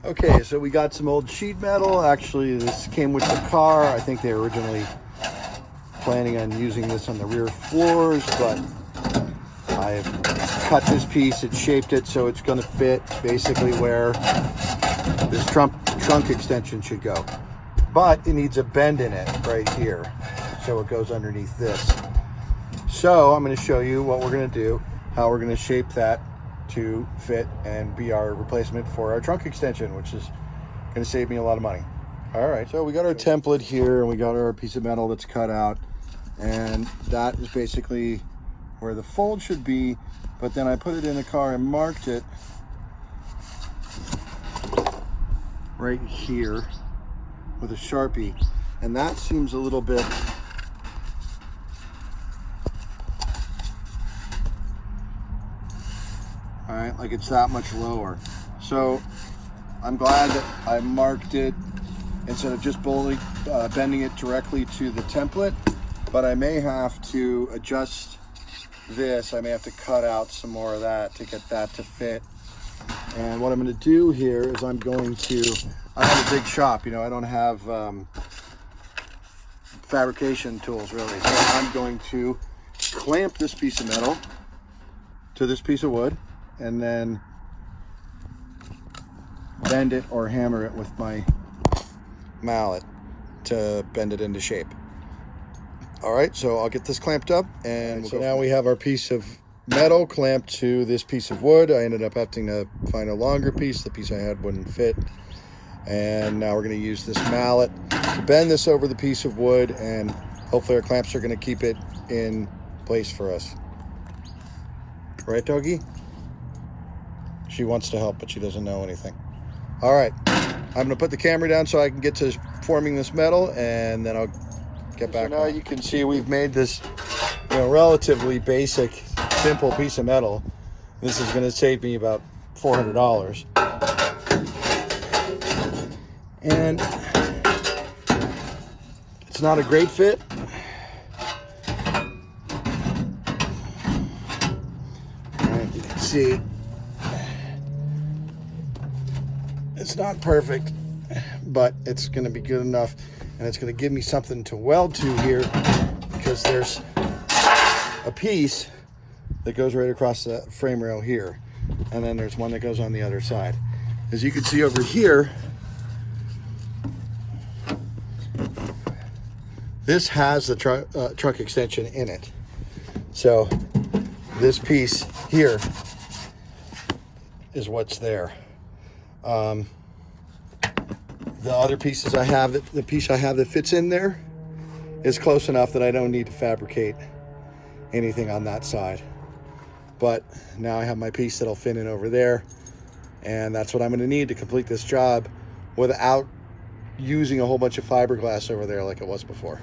Okay, so we got some old sheet metal. Actually, this came with the car. I think they were originally planning on using this on the rear floors, but I've cut this piece and shaped it so it's going to fit basically where this trunk extension should go. But it needs a bend in it right here, so it goes underneath this. So I'm going to show you what we're going to do, how we're going to shape that to fit and be our replacement for our trunk extension, which is going to save me a lot of money. All right, so we got our template here and we got our piece of metal that's cut out, and that is basically where the fold should be, but then I put it in the car and marked it right here with a Sharpie, and that seems a little bit all right, like it's that much lower. So I'm glad that I marked it instead of just bending it directly to the template, but I may have to adjust this. I may have to cut out some more of that to get that to fit. And what I'm going to do here is I have a big shop, you know, I don't have fabrication tools really. So I'm going to clamp this piece of metal to this piece of wood and then bend it or hammer it with my mallet to bend it into shape. All right, so I'll get this clamped up, and so now we have our piece of metal clamped to this piece of wood. I ended up having to find a longer piece. The piece I had wouldn't fit. And now we're going to use this mallet to bend this over the piece of wood, and hopefully our clamps are going to keep it in place for us. Right, doggy? She wants to help, but she doesn't know anything. All right, I'm going to put the camera down so I can get to forming this metal, and then I'll get back. So now you can see we've made this, you know, relatively basic, simple piece of metal. This is going to save me about $400. And it's not a great fit. And you can see it's not perfect, but it's going to be good enough, and it's going to give me something to weld to here, because there's a piece that goes right across the frame rail here, and then there's one that goes on the other side. As you can see over here, this has the trunk extension in it. So this piece here is what's there. The other pieces I have, the piece I have that fits in there is close enough that I don't need to fabricate anything on that side. But now I have my piece that'll fit in over there, and that's what I'm going to need to complete this job without using a whole bunch of fiberglass over there like it was before.